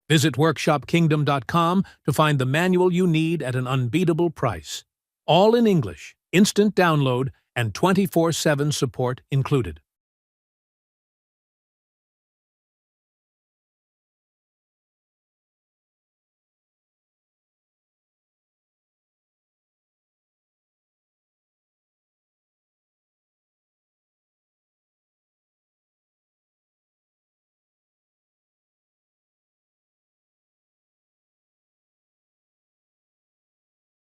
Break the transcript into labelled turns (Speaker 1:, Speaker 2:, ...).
Speaker 1: Visit workshopkingdom.com to find the manual you need at an unbeatable price. All in English, instant download, and 24/7 support included.